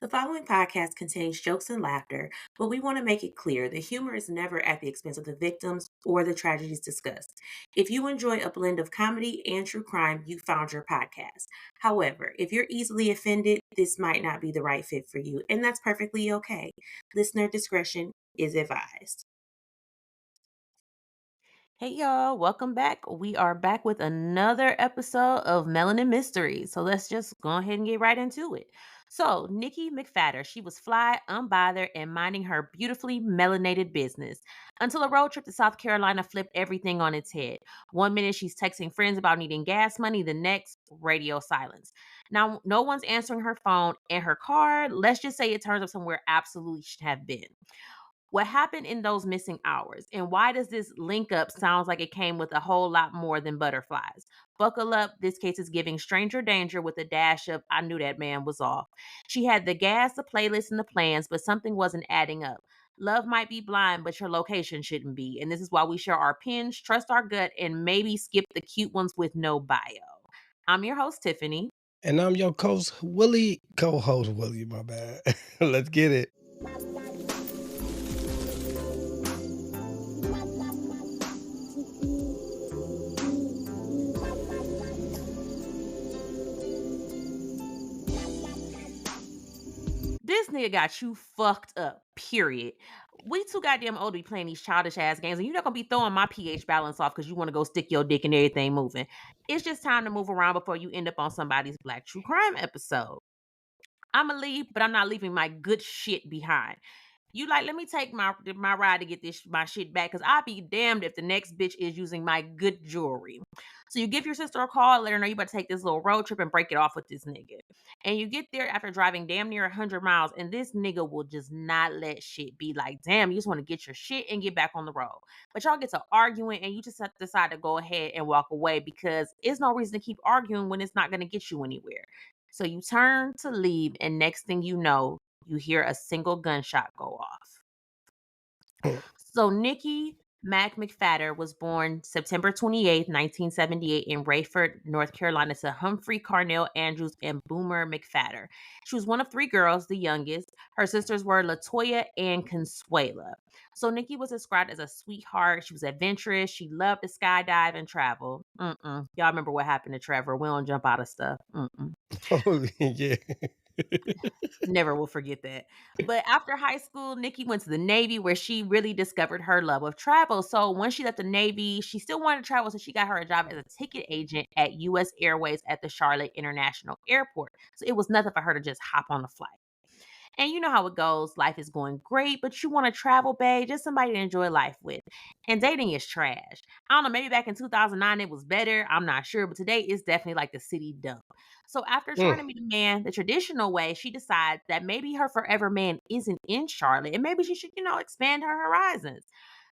The following podcast contains jokes and laughter, but we want to make it clear the humor is never at the expense of the victims or the tragedies discussed. If you enjoy a blend of comedy and true crime, you found your podcast. However, if you're easily offended, this might not be the right fit for you, and that's perfectly okay. Listener discretion is advised. Hey y'all, welcome back. We are back with another episode of Melanin Mysteries. So let's just go ahead and get right into it. So, Nikki McPhatter, she was fly, unbothered, and minding her beautifully melanated business until a road trip to South Carolina flipped everything on its head. One minute she's texting friends about needing gas money, the next, radio silence. Now, no one's answering her phone, and her car, let's just say it turns up somewhere absolutely should have been. What happened in those missing hours? And why does this link up sounds like it came with a whole lot more than butterflies? Buckle up. This case is giving stranger danger with a dash of I knew that man was off. She had the gas, the playlist, and the plans, but something wasn't adding up. Love might be blind, but your location shouldn't be. And this is why we share our pins, trust our gut, and maybe skip the cute ones with no bio. I'm your host, Tiffany. And I'm your co-host Willie, my bad. Let's get it. This nigga got you fucked up, period. We too goddamn old to be playing these childish ass games, and you're not gonna be throwing my pH balance off because you want to go stick your dick in everything moving. It's just time to move around before you end up on somebody's Black True Crime episode. I'ma leave, but I'm not leaving my good shit behind. You like, let me take my ride to get this my shit back, because I'll be damned if the next bitch is using my good jewelry. So you give your sister a call, let her know you about to take this little road trip and break it off with this nigga. And you get there after driving damn near 100 miles, and this nigga will just not let shit be. Like, damn, you just want to get your shit and get back on the road. But y'all get to arguing, and you just have to decide to go ahead and walk away because it's no reason to keep arguing when it's not going to get you anywhere. So you turn to leave, and next thing you know, you hear a single gunshot go off. So Nikki Mac McPhatter was born September 28th, 1978 in Rayford, North Carolina to Humphrey Carnell Andrews and Boomer McPhatter. She was one of three girls, the youngest. Her sisters were Latoya and Consuela. So Nikki was described as a sweetheart. She was adventurous. She loved to skydive and travel. Y'all remember what happened to Trevor. We don't jump out of stuff. Oh, yeah. Never will forget that. But after high school, Nikki went to the Navy where she really discovered her love of travel. So once she left the Navy, she still wanted to travel. So she got her a job as a ticket agent at US Airways at the Charlotte International Airport. So it was nothing for her to just hop on a flight. And you know how it goes. Life is going great, but you want to travel, babe, just somebody to enjoy life with. And dating is trash. I don't know, maybe back in 2009 it was better. I'm not sure, but today it's definitely like the city dump. So after trying Mm. to meet a man the traditional way, she decides that maybe her forever man isn't in Charlotte and maybe she should, expand her horizons.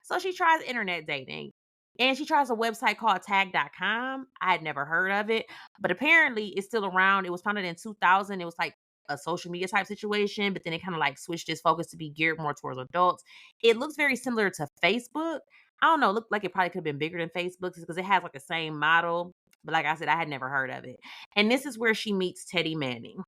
So she tries internet dating. And she tries a website called tag.com. I had never heard of it, but apparently it's still around. It was founded in 2000. It was like a social media type situation, but then it kind of like switched its focus to be geared more towards adults. It looks very similar to Facebook. I don't know, it looked like it probably could have been bigger than Facebook because it has like the same model. But like I said, I had never heard of it. And this is where she meets Teddy Manning.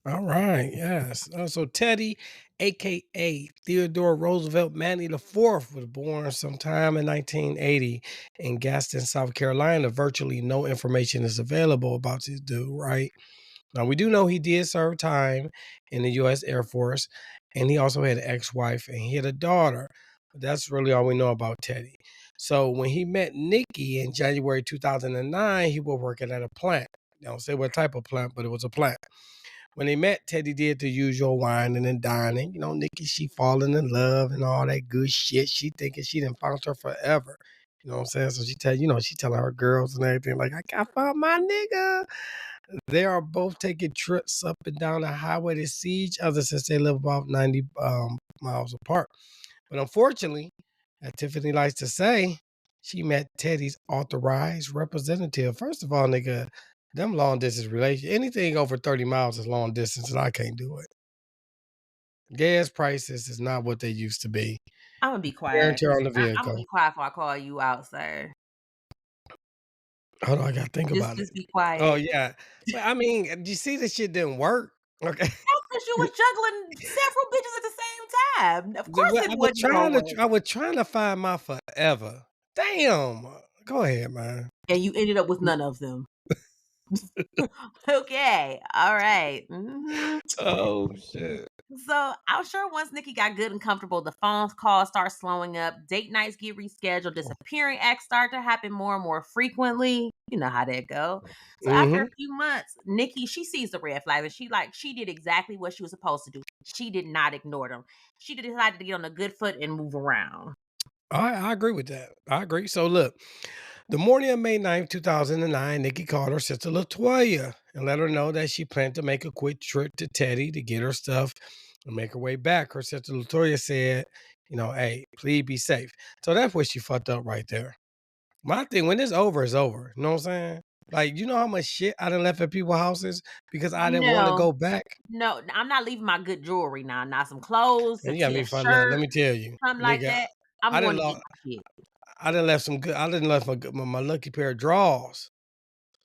All right. Yes. So Teddy, aka Theodore Roosevelt Manning IV, was born sometime in 1980 in Gaston, South Carolina. Virtually no information is available about this dude, right? Now we do know he did serve time in the U.S. Air Force, and he also had an ex-wife and he had a daughter. But that's really all we know about Teddy. So when he met Nikki in January 2009, he was working at a plant. I don't say what type of plant, but it was a plant. When they met, Teddy did the usual whining and dining. You know, Nikki, she falling in love and all that good shit. She thinking she done found her forever. You know what I'm saying? So she telling her girls and everything, like, I found my nigga. They are both taking trips up and down the highway to see each other since they live about 90 miles apart. But unfortunately, as Tiffany likes to say, she met Teddy's authorized representative. First of all, nigga, them long distance relations, anything over 30 miles is long distance, and I can't do it. Gas prices is not what they used to be. I'm gonna be quiet. Guarantee on the I'm gonna vehicle. be quiet before I call you out, sir. Hold on, I gotta think Just about it. just be Oh quiet. yeah. But I mean, do you see this shit didn't work? Okay. because you was juggling several bitches at the same time. Of course it wasn't gonna work. I was trying to find my forever. Damn. Go ahead, man. And you ended up with none of them. Okay. All right. Oh shit. So I'm sure once Nikki got good and comfortable, the phone calls start slowing up, date nights get rescheduled, disappearing acts start to happen more and more frequently. You know how that go. So after a Mm-hmm. few months, Nikki, she sees the red flags and she did exactly what she was supposed to do. She did not ignore them. She decided to get on a good foot and move around. I agree with that. I agree. So look, the morning of May 2009, Nikki called her sister Latoya and let her know that she planned to make a quick trip to Teddy to get her stuff and make her way back. Her sister Latoya said, hey, please be safe. So that's where she fucked up right there. My thing, when it's over, it's over. You know what I'm saying? Like, you know how much shit I done left at people's houses because I didn't want to No, go back? no, I'm not leaving my good jewelry now. Not some clothes, And you got me a fucked up. Let shirt, me tell you, something like nigga, that. I'm I going didn't to get lost, my shit. I didn't left some good, I didn't left my lucky pair of drawers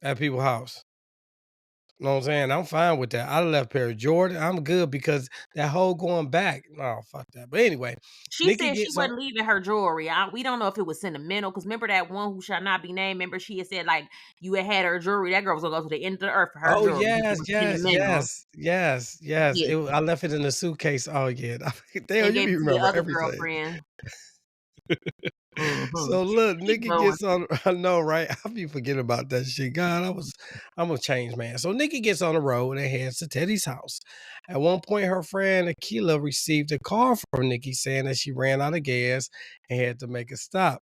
at people's house. You know what I'm saying? I'm fine with that. I left a pair of Jordan. I'm good because that whole going back. No, fuck that. But anyway, She Nikki said she gets on. wasn't leaving her jewelry. We don't know if it was sentimental because remember that one who shall not be named. Remember she had said like you had her jewelry. That girl was gonna go to the end of the earth for her Oh jewelry. It yes, was yes, sentimental. yes, yes, yes. Yeah, I left it in the suitcase. Oh yeah, damn, and you gave it to your remember other everything. girlfriend. So look, Keep Nikki going. gets on. I know, right? I be forgetting about that shit. God, I'm a changed man. So Nikki gets on the road and heads to Teddy's house. At one point, her friend Akila received a call from Nikki saying that she ran out of gas and had to make a stop.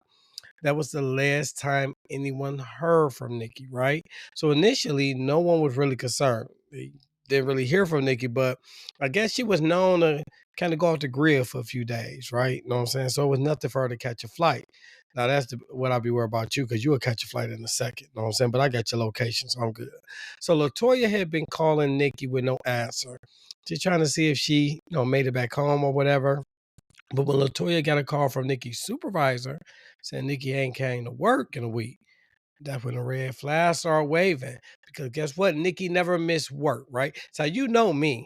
That was the last time anyone heard from Nikki, right? So initially, no one was really concerned. They didn't really hear from Nikki, but I guess she was known to kind of go off the grid for a few days, right? You know what I'm saying? So it was nothing for her to catch a flight. Now that's what I'll be worried about you because you will catch a flight in a second. You know what I'm saying? But I got your location, so I'm good. So Latoya had been calling Nikki with no answer. Just trying to see if she, made it back home or whatever. But when Latoya got a call from Nikki's supervisor saying Nikki ain't came to work in a week, that's when the red flags start waving. Because guess what? Nikki never missed work, right? So you know me.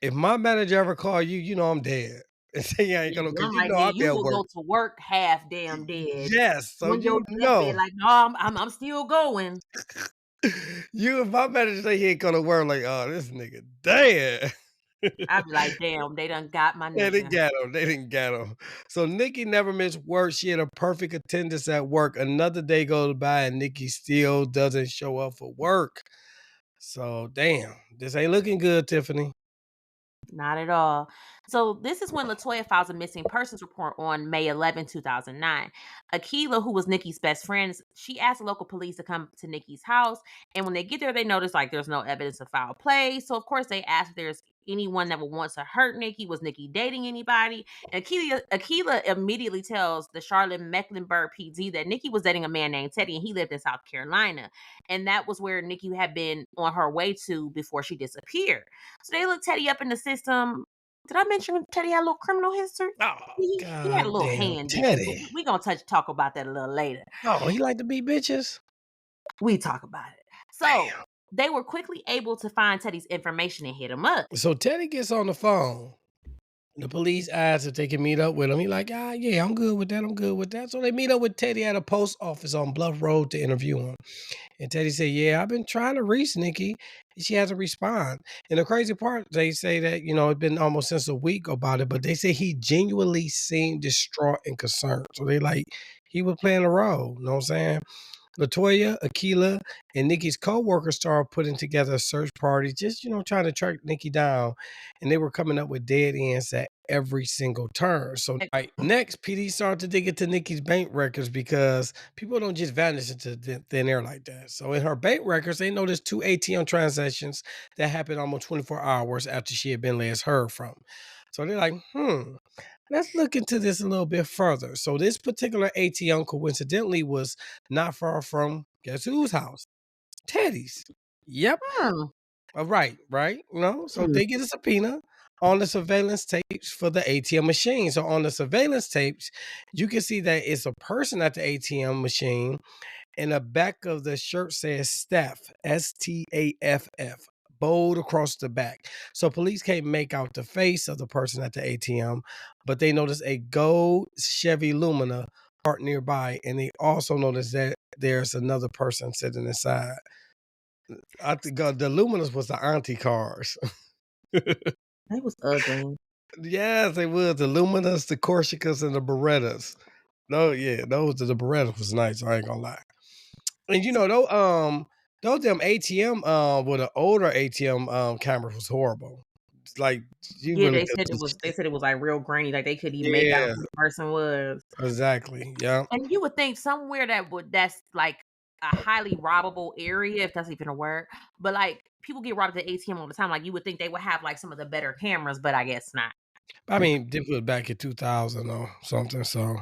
If my manager ever call you, you know I'm dead. And say you ain't gonna, because I'm you like, know yeah, I'll be you at will work. go to work half damn dead Yes. So on your you deathbed. know. Like, no, I'm still going. If my manager say he ain't gonna work, like, oh, this nigga dead. I'd be like, damn, they done got my Yeah, they nigga. got him. They didn't get him. So Nikki never missed work. She had a perfect attendance at work. Another day goes by and Nikki still doesn't show up for work. So damn, this ain't looking good, Tiffany. Not at all. So this is when Latoya files a missing persons report on May 11, 2009. Akila, who was Nikki's best friend, she asked the local police to come to Nikki's house. And when they get there, they notice like there's no evidence of foul play. So of course they ask if there's anyone that would want to hurt Nikki. Was Nikki dating anybody? And Akila immediately tells the Charlotte Mecklenburg PD that Nikki was dating a man named Teddy and he lived in South Carolina. And that was where Nikki had been on her way to before she disappeared. So they looked Teddy up in the system. Did I mention Teddy had a little criminal history? Oh, He had a god little damn, hand issue, but Teddy. we gonna talk about that a little later. Oh, he like to beat bitches? We talk about it. So Damn. they were quickly able to find Teddy's information and hit him up. So Teddy gets on the phone. The police asked if they can meet up with him. He like, yeah, I'm good with that. I'm good with that. So they meet up with Teddy at a post office on Bluff Road to interview him. And Teddy said, yeah, I've been trying to reach Nikki. And she hasn't responded. And the crazy part, they say that, it's been almost since a week about it, but they say he genuinely seemed distraught and concerned. So they like, he was playing a role. You know what I'm saying? Latoya, Akila, and Nikki's co-workers started putting together a search party, just, trying to track Nikki down. And they were coming up with dead ends at every single turn. So next, PD started to dig into Nikki's bank records because people don't just vanish into thin air like that. So in her bank records, they noticed 2 ATM transactions that happened almost 24 hours after she had been last heard from. So they're like, let's look into this a little bit further. So this particular ATM coincidentally was not far from guess whose house? Teddy's. Yep. Hmm. Right. So Hmm. they get a subpoena on the surveillance tapes for the ATM machine. So on the surveillance tapes, you can see that it's a person at the ATM machine, and the back of the shirt says staff, STAFF. bowed across the back. So police can't make out the face of the person at the ATM, but they notice a gold Chevy Lumina parked nearby, and they also notice that there's another person sitting inside. I think the Luminas was the auntie cars. That was ugly. Yes, they was the Luminas, the Corsicas, and the Berettas. No, yeah, the Berettas was nice. I ain't gonna lie. And you know, those them ATM with the older ATM cameras was horrible. It's like you Yeah, really they could said it was. just They said it was like real grainy, like they couldn't even make out yeah, who the person was. exactly. Yeah. And you would think somewhere that's like a highly robbable area, if that's even a word. But like people get robbed at the ATM all the time. Like you would think they would have like some of the better cameras, but I guess not. I mean, this was back in 2000 or something. So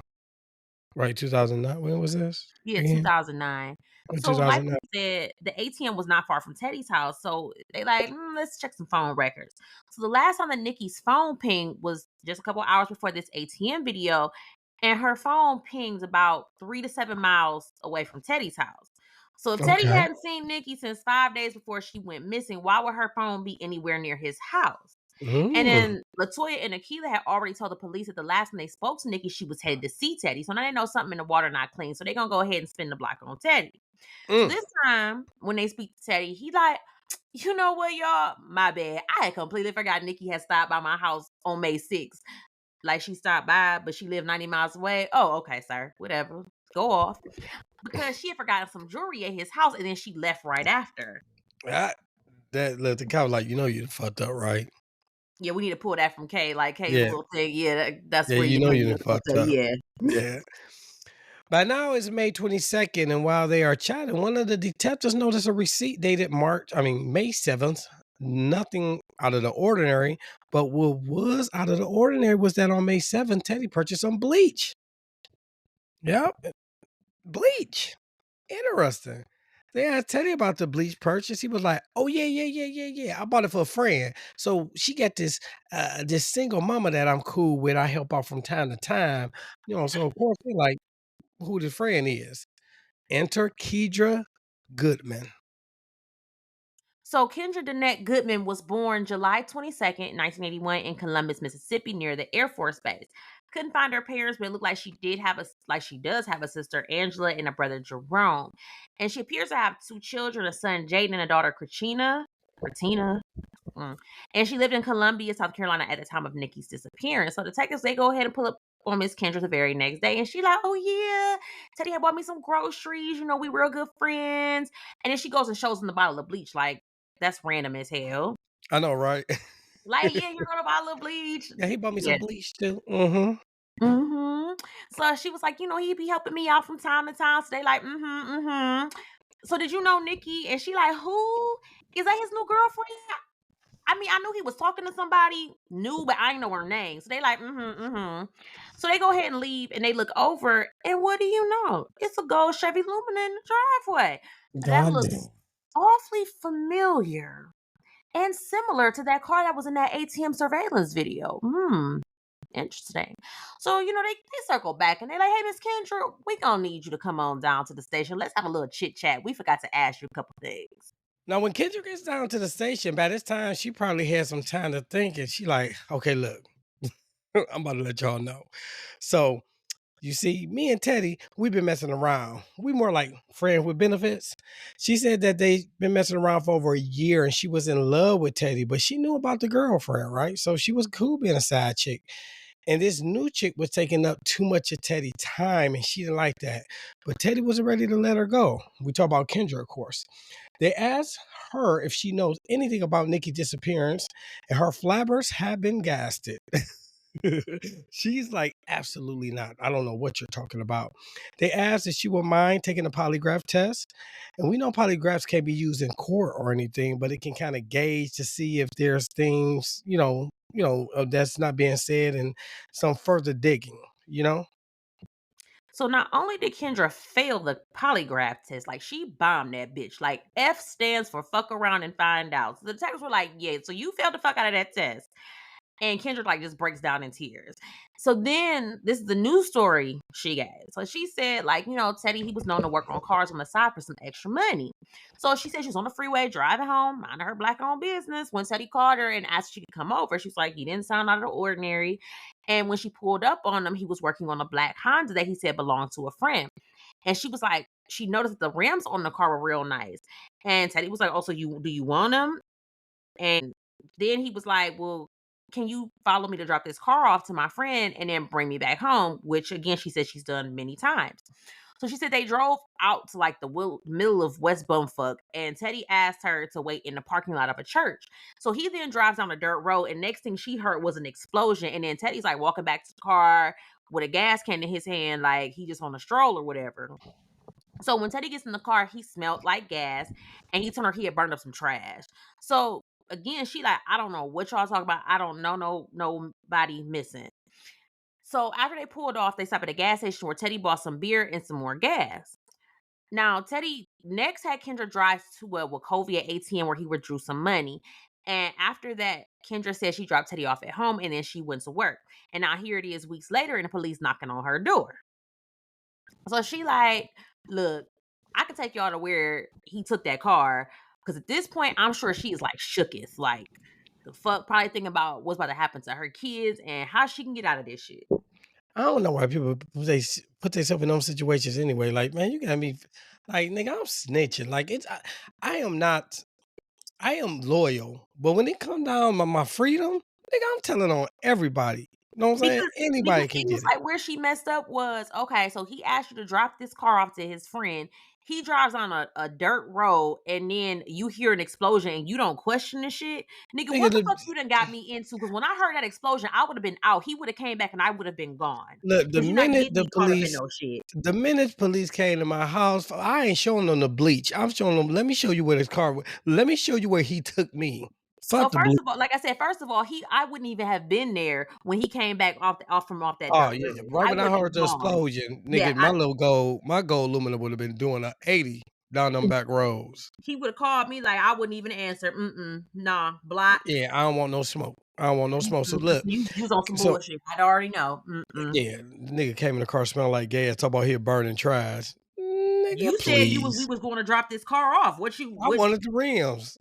right, 2009. When was this Yeah, again? 2009. In So, like 2009. we said, the ATM was not far from Teddy's house. So they like, let's check some phone records. So the last time that Nikki's phone pinged was just a couple hours before this ATM video, and her phone pinged about 3 to 7 miles away from Teddy's house. So if Teddy Okay. hadn't seen Nikki since 5 days before she went missing, why would her phone be anywhere near his house? And Mm. then Latoya and Akila had already told the police that the last time they spoke to Nikki, she was headed to see Teddy. So now they know something in the water not clean. So they're gonna go ahead and spin the block on Teddy. So Mm. this time when they speak to Teddy, he like, you know what, y'all? My bad. I had completely forgot Nikki had stopped by my house on May 6th. Like she stopped by, but she lived 90 miles away. Oh, okay, sir. Whatever. Go off. Because she had forgotten some jewelry at his house and then she left right after. I, that look, the cop was like, you know, you done fucked up, right? Yeah, we need to pull that from Kay. Like Kay's Yeah, little thing. Yeah, that's yeah, where you you know, know you you done done fucked fucked up. up. Yeah. Yeah. By now it's May 22nd, and while they are chatting, one of the detectives noticed a receipt dated May 7th. Nothing out of the ordinary, but what was out of the ordinary was that on May 7th, Teddy purchased some bleach. Yep, bleach. Interesting. They asked Teddy about the bleach purchase. He was like, "Oh yeah, yeah, yeah, yeah, yeah. I bought it for a friend. So she got this single mama that I'm cool with. I help out from time to time. You know. So of course they like who the friend is. Enter Kedra Goodman. So Kendra Danette Goodman was born July 22nd, 1981 in Columbus, Mississippi, near the Air Force Base. Couldn't find her parents, but it looked like she does have a sister, Angela, and a brother, Jerome. And she appears to have two children, a son, Jaden, and a daughter, Kratina. And she lived in Columbia, South Carolina at the time of Nikki's disappearance. So detectives, they go ahead and pull up on Miss Kendra the very next day. And she like, oh yeah, Teddy had bought me some groceries. You know, we real good friends. And then she goes and shows him the bottle of bleach. Like, that's random as hell. I know, right? Like, yeah, you're gonna buy a little bleach. Yeah, he bought me Yeah. some bleach too. Mm-hmm. So she was like, he be helping me out from time to time. So they like, So did you know Nikki? And she like, who? Is that his new girlfriend? I mean, I knew he was talking to somebody new, but I didn't know her name. So they like, So they go ahead and leave and they look over. And what do you know? It's a gold Chevy Lumina in the driveway. That God looks damn. awfully familiar and similar to that car that was in that ATM surveillance video. Interesting. So, they circle back and they're like, hey, Miss Kendra, we gonna need you to come on down to the station. Let's have a little chit chat. We forgot to ask you a couple things. Now, when Kendra gets down to the station, by this time she probably had some time to think, and she like, okay, look, I'm about to let y'all know. So you see, me and Teddy, we've been messing around. We more like friends with benefits. She said that they've been messing around for over a year and she was in love with Teddy, but she knew about the girlfriend, right? So she was cool being a side chick. And this new chick was taking up too much of Teddy's time and she didn't like that. But Teddy wasn't ready to let her go. We talk about Kendra, of course. They asked her if she knows anything about Nikki's disappearance, and her flabbers have been gasted. She's like, absolutely not. I don't know what you're talking about. They asked if she would mind taking a polygraph test. And we know polygraphs can't be used in court or anything, but it can kind of gauge to see if there's things, that's not being said and some further digging. So not only did Kendra fail the polygraph test, like she bombed that bitch. Like F stands for fuck around and find out. So the detectives were like, yeah, so you failed the fuck out of that test. And Kendra like just breaks down in tears. So then this is the new story she gave. So she said, like, Teddy, he was known to work on cars on the side for some extra money. So she said she was on the freeway driving home, minding her black owned business, when Teddy called her and asked if she could come over. She was like, he didn't sound out of the ordinary. And when she pulled up on him, he was working on a black Honda that he said belonged to a friend. And she was like, she noticed that the rims on the car were real nice. And Teddy was like, oh, so do you want them? And then he was like, well, can you follow me to drop this car off to my friend and then bring me back home? Which again, she said she's done many times. So she said they drove out to like the middle of West Bumfuck, and Teddy asked her to wait in the parking lot of a church. So he then drives down a dirt road, and next thing she heard was an explosion. And then Teddy's like walking back to the car with a gas can in his hand, like he just on a stroll or whatever. So when Teddy gets in the car, he smelled like gas, and he told her he had burned up some trash. So again, she like, I don't know what y'all talking about. I don't know nobody missing. So after they pulled off, they stopped at a gas station where Teddy bought some beer and some more gas. Now Teddy next had Kendra drive to a Wachovia ATM where he withdrew some money. And after that, Kendra said she dropped Teddy off at home and then she went to work. And now here it is weeks later, and the police knocking on her door. So she like, look, I can take y'all to where he took that car. Because at this point, I'm sure she is like shooketh. Like, the fuck, probably thinking about what's about to happen to her kids and how she can get out of this shit. I don't know why people put themselves in those situations anyway. Like, man, you got me like, nigga, I'm snitching. Like, I am not. I am loyal, but when it come down to my freedom, nigga, I'm telling on everybody. You know what I'm saying? Because Anybody can it was get it. like where she messed up was, okay, so he asked you to drop this car off to his friend. He drives on a dirt road and then you hear an explosion and you don't question the shit. Nigga, Nigga, what the fuck you done got me into? Because when I heard that explosion, I would have been out. He would have came back and I would have been gone. look, Because you're not getting me caught up in no shit. the minute police came to my house, I ain't showing them the bleach. I'm showing them, let me show you where his car was. Let me show you where he took me. So Fuck the bleach. first of all, like I said, I wouldn't even have been there when he came back off that Oh dirt yeah, road. right I when would I have been heard the gone. explosion, Yeah, nigga, my gold aluminum would have been doing a 80 down them back roads. he would have called me, like I wouldn't even answer. Nah, block. Yeah, I don't want no smoke. I don't want no smoke. So look, You was on some so bullshit. I'd already know. yeah, nigga came in the car smelling like gas. Talk about here burning trash. Nigga, You said we please. was going to drop this car off. I wanted the rims.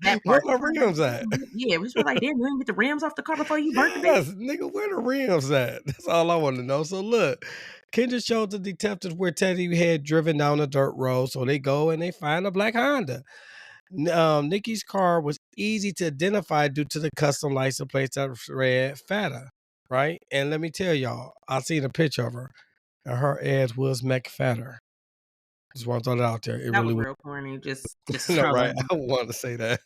That Where part? my rims at? Yeah, we just were like, damn, you didn't get the rims off the car before you burnt the bitch. Yes, nigga, where the rims at? That's all I want to know. So look, Kendra showed the detectives where Teddy had driven down a dirt road. So they go and they find a black Honda. Nikki's car was easy to identify due to the custom license plate that read Fatta, right? And let me tell y'all, I seen a picture of her, and her ass was McPhatter. Just want to throw that out there. It That really was was. real corny. Just No, right? trolling. I wanted to say that,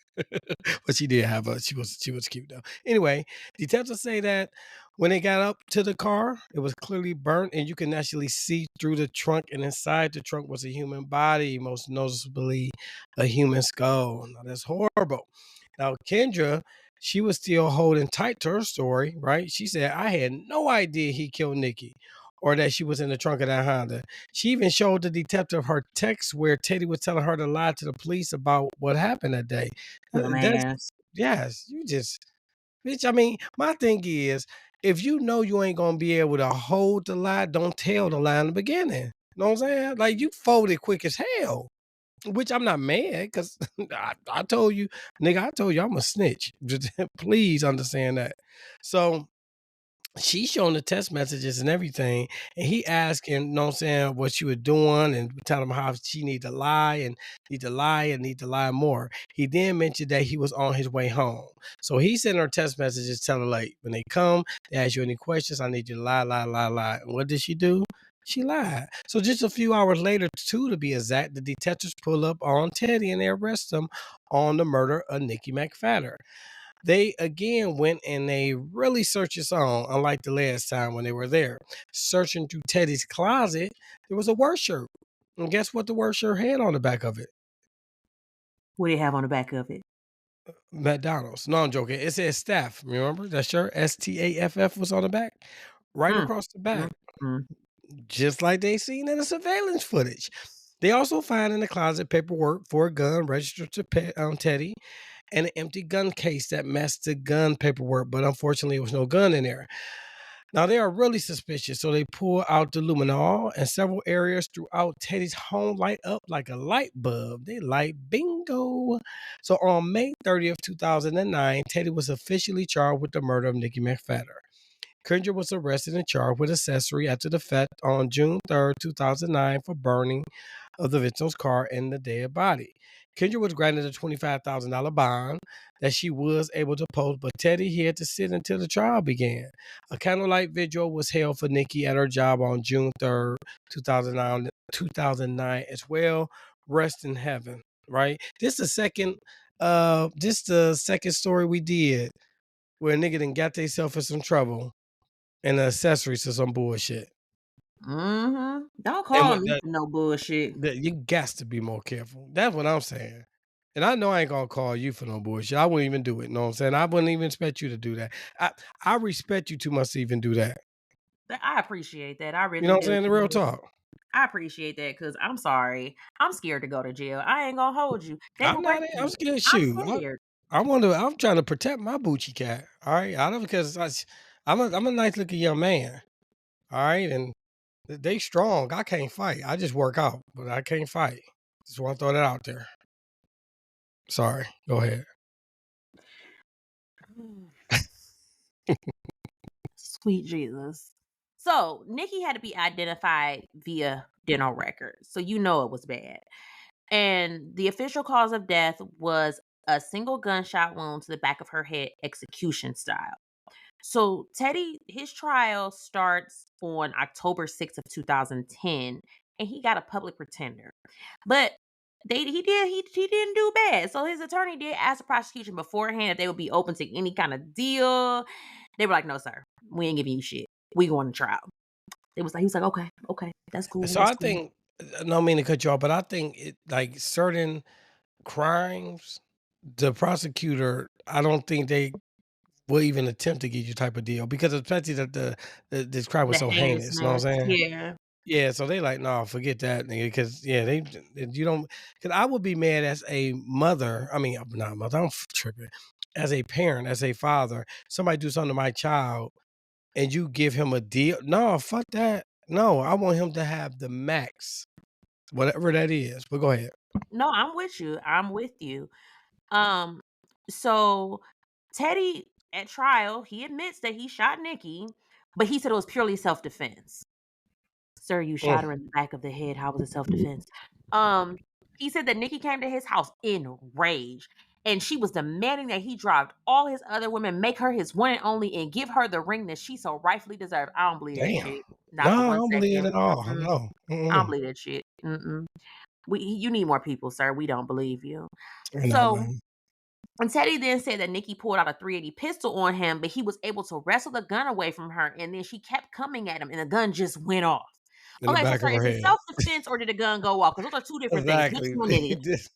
but she did have a. She was cute though. Anyway, detectives say that when they got up to the car, it was clearly burnt, and you can actually see through the trunk. And inside the trunk was a human body, most noticeably a human skull. Now that's horrible. Now Kendra, she was still holding tight to her story, right? She said, "I had no idea he killed Nikki." Or that she was in the trunk of that Honda. She even showed the detective her text where Teddy was telling her to lie to the police about what happened that day. That's Dumbass. yes, you just bitch. I mean, my thing is, if you know you ain't gonna be able to hold the lie, don't tell the lie in the beginning. Know what I'm saying? Like you folded quick as hell. Which I'm not mad because I told you, nigga, I told you I'm a snitch. Just please understand that. So she showing the text messages and everything, and he asking, you know what I'm saying, what she was doing and telling him how she need to lie and need to lie and need to lie more. He then mentioned that he was on his way home. So he sent her text messages telling her, like, when they come, they ask you any questions, I need you to lie, lie, lie, lie. And what did she do? She lied. So just a few hours later, two to be exact, the detectives pull up on Teddy and they arrest him on the murder of Nikki McPhatter. They again went and they really searched his home, unlike the last time when they were there. Searching through Teddy's closet, there was a work shirt. And guess what the work shirt had on the back of it? What do you have on the back of it? McDonald's. No, I'm joking. It said staff. Remember that shirt? STAFF was on the back. Right Mm, across the mm, back. mm. Just like they seen in the surveillance footage. They also find in the closet paperwork for a gun registered to Teddy. and an empty gun case that matched the gun paperwork, but unfortunately, there was no gun in there. Now they are really suspicious, so they pull out the luminol, and several areas throughout Teddy's home light up like a light bulb. They light bingo. So on May 30th, 2009, Teddy was officially charged with the murder of Nikki McPhatter. Kendra was arrested and charged with accessory after the fact on June 3rd, 2009 for burning of the victim's car and the dead body. Kendra was granted a $25,000 bond that she was able to post, but Teddy had to sit until the trial began. A candlelight vigil was held for Nikki at her job on June 3rd, 2009 as well. Rest in heaven, right? This the second story we did where a nigga done got themselves in some trouble and the accessories to some bullshit. Don't And call me for no bullshit. you got to be more careful. That's what I'm saying. And I know I ain't gonna call you for no bullshit. I wouldn't even do it. You know what I'm saying? I wouldn't even expect you to do that. I respect you too much to even do that. I appreciate that. I You know really what I'm do. saying? The real talk. I appreciate that because I'm sorry. I'm scared to go to jail. I ain't gonna hold you. They I'm will break not. I'm me. scared. I'm Shoot. scared. I'm trying to protect my Bucci cat. All right. I don't because I'm a nice looking young man. All right. And they strong. I can't fight. I just work out, but I can't fight. Just want to throw that out there. Sorry. Go ahead. Sweet Jesus. So Nikki had to be identified via dental records, so you know it was bad. And the official cause of death was a single gunshot wound to the back of her head, execution style. So Teddy, his trial starts on October 6th of 2010, and he got a public pretender. But he didn't do bad. So his attorney did ask the prosecution beforehand if they would be open to any kind of deal. They were like, "No, sir, we ain't giving you shit. We going to trial." He was like, okay, that's cool, So that's I cool. think, I don't mean to cut you off, but I think like certain crimes, the prosecutor, I don't think they will even attempt to get you type of deal because especially that this crime was The so heinous. You know heinousness, what I'm saying? yeah. Yeah, so they like, no, forget that, nigga. Because yeah, you don't. Because I would be mad as a mother. I mean, I'm not a mother. I'm tripping. As a parent, as a father, somebody do something to my child, and you give him a deal. No, fuck that. No, I want him to have the max, whatever that is. But go ahead. No, I'm with you. I'm with you. Um, so Teddy at trial, he admits that he shot Nikki, but he said it was purely self-defense. Sir, you shot Mm, her in the back of the head. How was it self-defense? Um, he said that Nikki came to his house in rage, and she was demanding that he dropped all his other women, make her his one and only, and give her the ring that she so rightfully deserved. I don't believe that damn. shit. No, Not for I one don't believe it second. at all. Mm-mm. No. I don't Mm-mm. believe that shit. Mm-mm. You need more people, sir. We don't believe you. No, So man. and Teddy then said that Nikki pulled out a 380 pistol on him, but he was able to wrestle the gun away from her, and then she kept coming at him, and the gun just went off. In the Okay, so back sir, of her is it head. self-defense or did the gun go off? Because those are two different things. Which Exactly. one it is? this,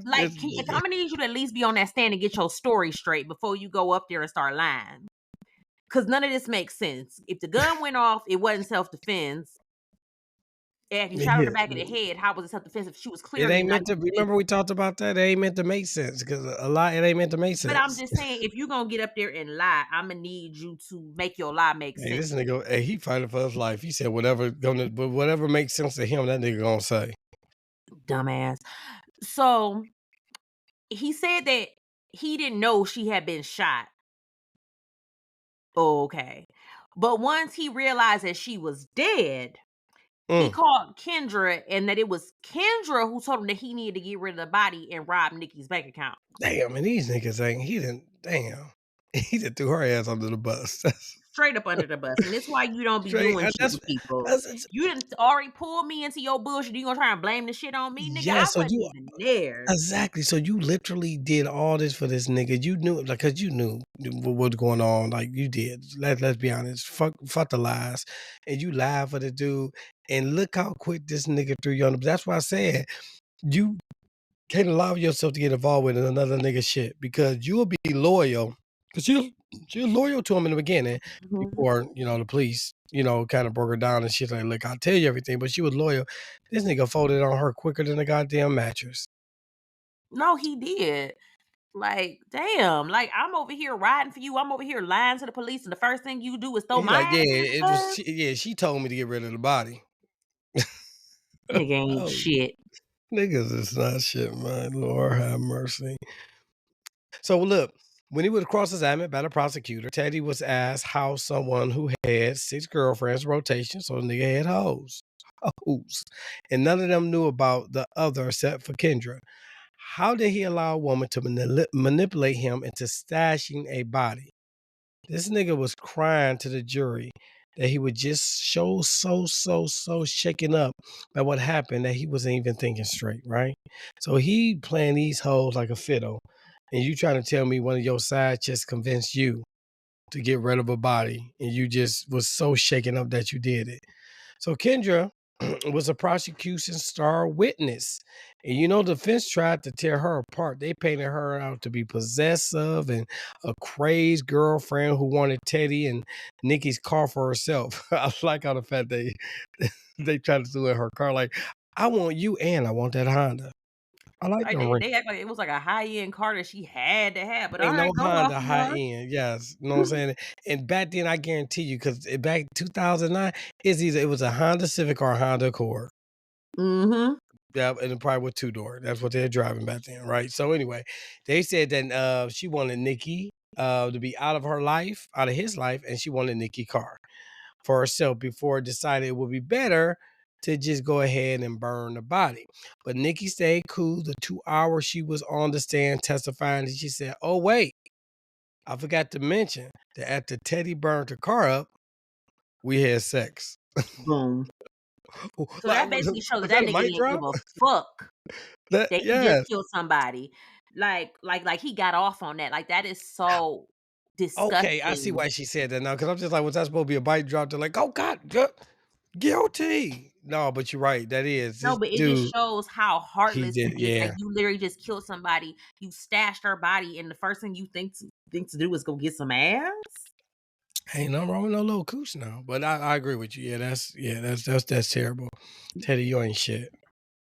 Like, this I'm nigga. gonna need you to at least be on that stand and get your story straight before you go up there and start lying. Because none of this makes sense. If the gun went off, it wasn't self-defense. And if you shot her in the back of the Yeah. head, how was it self-defense if she was It clearly ain't not meant to. using it? Remember we talked about that. It ain't meant to make sense because a lot. It ain't meant to make But I'm sense. just saying, if you're gonna get up there and lie, I'm gonna need you to make your lie make Hey, sense. this nigga. Hey, he fighting for his life. He said whatever makes sense to him. That nigga gonna say. Dumbass. So he said that he didn't know she had been shot. Okay. But once he realized that she was dead, he Mm, called Kendra and that it was Kendra who told him that he needed to get rid of the body and rob Nikki's bank account. damn, and these niggas ain't. He didn't. Damn. He just threw her ass under the bus. That's Straight up under the bus. And that's why you don't be straight. doing shit That's with people. that's You didn't already pull me into your bullshit. You gonna try and blame the shit on me, nigga? yeah. I So wasn't you even there. exactly. So you literally did all this for this nigga. You knew, like, cause you knew what was going on. Like you did. Let's be honest. Fuck the lies, and you lied for the dude. And look how quick this nigga threw you on. That's why I said you can't allow yourself to get involved with another nigga shit because you'll be loyal. Cause you're loyal to him in the beginning Mhm. before the police kind of broke her down and shit like, look, I'll tell you everything, but she was loyal. This nigga folded on her quicker than a goddamn mattress. No, he did. Like, damn, like I'm over here riding for you. I'm over here lying to the police, and the first thing you do is throw He my like, ass yeah, in it was the yeah, she told me to get rid of the body. bus. Nigga ain't Oh, shit. niggas is not shit, man. Lord have mercy. So look, when he was cross-examined by the prosecutor, Teddy was asked how someone who had 6 girlfriends rotation, so the nigga had hoes, and none of them knew about the other except for Kendra. How did he allow a woman to manipulate him into stashing a body? This nigga was crying to the jury that he would just so shaken up by what happened that he wasn't even thinking straight, right? So he playing these hoes like a fiddle, and you trying to tell me one of your side chicks convinced you to get rid of a body, and you just was so shaken up that you did it. So Kendra was a prosecution star witness. And you know, the defense tried to tear her apart. They painted her out to be possessive and a crazed girlfriend who wanted Teddy and Nikki's car for herself. I like how the fact they tried to do it in her car. Like, I want you and I want that Honda. I like Like them rings. they act like it was like a high end car that she had to have. But all Ain't right, no go off Honda for high one. end, yes. You know what I'm saying? And back then, I guarantee you, because back 2009, it was a Honda Civic or a Honda Accord. Mm-hmm. Yeah, and it probably with 2-door. That's what they're driving back then, right? So anyway, they said that she wanted Nikki to be out of her life, out of his life, and she wanted Nikki car for herself before decided it would be better to just go ahead and burn the body. But Nikki stayed cool the 2 hours she was on the stand testifying, and she said, "Oh wait, I forgot to mention that after Teddy burned her car up, we had sex." Boom. So Like, that basically shows that was that that a nigga mic didn't give drop? a fuck That that he just yes. killed somebody. Like he got off on that. Like that is so Okay, I see disgusting. why she said that now, because I'm just like, was that supposed to be a bite drop? They're like, oh God, guilty. No, but you're right. That is No, this but it just dude. shows how He heartless did, he is. Like yeah. you literally just killed somebody, you stashed her body, and the first thing you think to do is go get some ass. Ain't nothing wrong with no little cooch now. But I agree with you. That's terrible. Teddy, you ain't shit.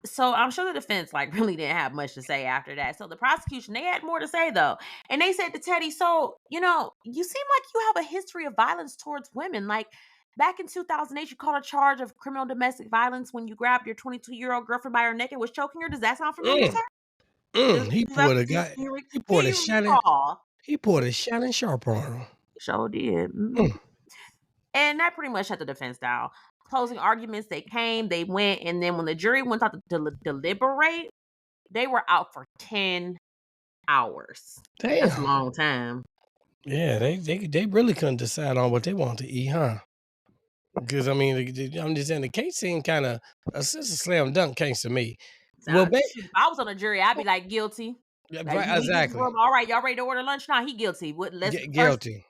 So I'm sure the defense like really didn't have much to say after that. So the prosecution, they had more to say though. And they said to Teddy, so you seem like you have a history of violence towards women. Like back in 2008, you caught a charge of criminal domestic violence when you grabbed your 22-year-old girlfriend by her neck and was choking her. Does that sound familiar, Mm, sir? Does, he does that, poured a do guy. you recall? He poured a Shannon Sharp on him. Sure did. Mhm. Mm, And that pretty much shut the defense down. Closing arguments, they came, they went, and then when the jury went out to deliberate, they were out for 10 hours. That's a damn. long time. Yeah, they really couldn't decide on what they wanted to eat, huh? Because I mean, I'm just saying the case seemed kind of it's a slam dunk case to me. So, Well, shoot, if I was on a jury, I'd be like guilty. yeah, Like right, you leave this exactly. room. All right, y'all ready to order lunch? Nah, he guilty. What let's first Guilty.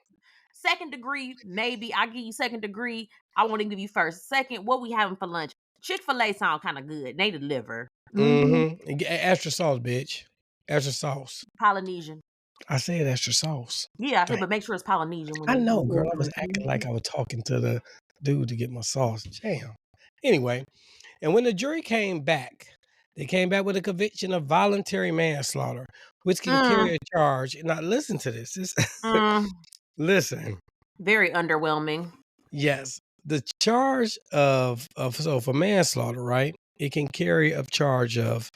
second degree, maybe I give you second degree. I want to give you first. Second, what we having for lunch? Chick-fil-A sound kind of good. They deliver. Mm-hmm. Mm-hmm. Extra sauce, bitch. Extra sauce. Polynesian. I said extra sauce. Yeah, I Dang. said, but make sure it's Polynesian I when know, you girl. I order was it. acting like Mhm. I was talking to the dude to get my sauce. Damn. Anyway, and when the jury came back, they came back with a conviction of voluntary manslaughter, which can Mm, carry a charge. Now, listen to this. mm, Listen. very underwhelming. Yes, the charge of so for manslaughter, right? It can carry a charge of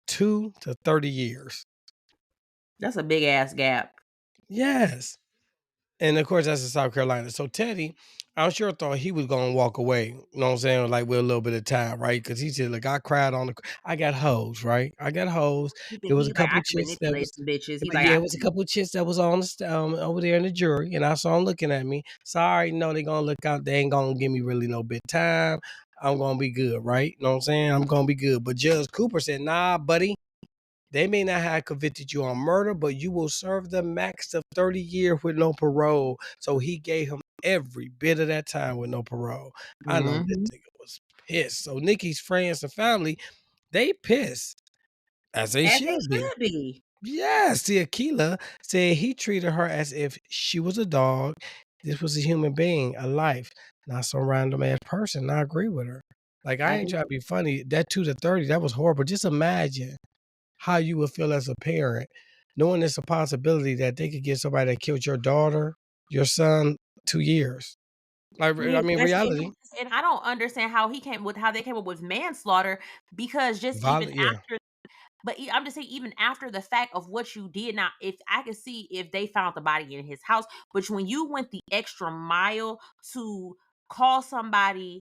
2 to 30 years. That's a big ass gap. Yes. And of course, that's in South Carolina. So Teddy, I'm sure thought he was gonna walk away. You know what I'm saying? Like with a little bit of time, right? Because he said, "Look, I cried on the. I got hoes, right? I got hoes. He There think was a he's like couple I of can chicks that manipulate was, some bitches. He's but like yeah, I it was a can. couple of chicks that was on the over there in the jury, and I saw them looking at me. Sorry, no, they gonna look out. They ain't gonna give me really no bit time. I'm gonna be good, right? You know what I'm saying? I'm gonna be good. But Judge Cooper said, "Nah, buddy." They may not have convicted you on murder, but you will serve the max of 30 years with no parole. So he gave him every bit of that time with no parole. I know this Mhm. nigga was pissed. So Nikki's friends and family, they pissed, as they As they should be. should be. Yes, the Aquila said he treated her as if she was a dog. This was a human being, a life, not some random ass person. I agree with her. Like, I I ain't do. trying to be funny. That 2 to 30, that was horrible. Just imagine how you would feel as a parent knowing it's a possibility that they could get somebody that killed your daughter, your son, 2 years. Like, Yeah, I mean, that's it, reality. and I don't understand how they came up with manslaughter because just even Yeah, after but I'm just saying even after the fact of what you did now, if I could see if they found the body in his house, but when you went the extra mile to call somebody,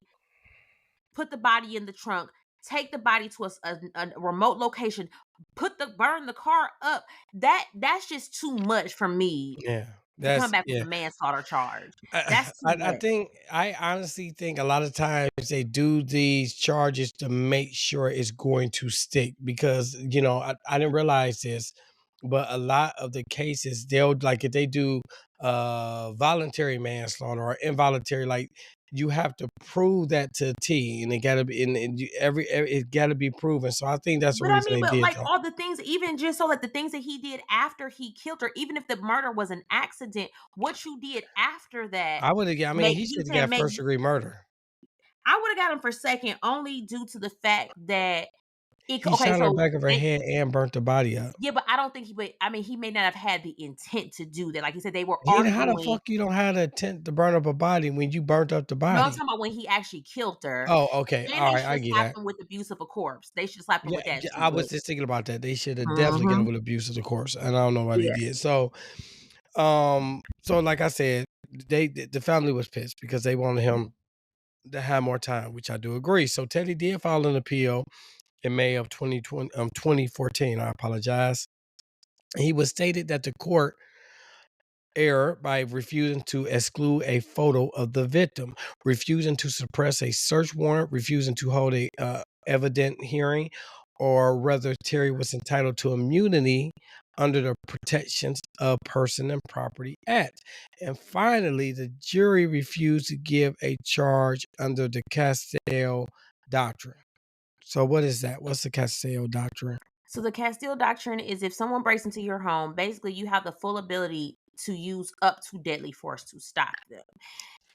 put the body in the trunk, take the body to a remote location, burn the car up, that's just too much for me yeah, to come that's back with yeah. a manslaughter charge. I That's too I much. think I honestly think a lot of times they do these charges to make sure it's going to stick because, I didn't realize this, but a lot of the cases, they'll like, if they do, voluntary manslaughter or involuntary, like, you have to prove that to a T, and it gotta be and you it gotta be proven, so I think that's the But I reason mean, they but did like that. all the things, even just so like the things that he did after he killed her, even if the murder was an accident, what you did after that I mean, make he he should have said got make first degree murder. I would have got him for second only due to the fact that He okay, shot her in the so back of her they head and burnt the body up. yeah, but I don't think but I mean he may not have had the intent to do that. Like you said, they were Then how the arguing. fuck you don't have the intent to burn up a body when you burnt up the No, I'm body? talking about when he actually killed her. Oh, okay. Then they Alright, should I have get slapped that. him with abuse of a corpse. They should have slapped him Yeah, with that yeah, too, I but was just thinking about that. They should have definitely get him mhm. with abuse of the course, and I don't know why they Yeah. did. So like I said, the family was pissed because they wanted him to have more time, which I do agree. So Teddy did file an appeal in May of 2014. I apologize. He was stated that the court error by refusing to exclude a photo of the victim, refusing to suppress a search warrant, refusing to hold a evident hearing, or whether Terry was entitled to immunity under the Protections of Person and Property Act. And finally, the jury refused to give a charge under the Castile Doctrine. So, what is that? What's the Castile Doctrine? So the Castile doctrine is if someone breaks into your home, basically you have the full ability to use up to deadly force to stop them.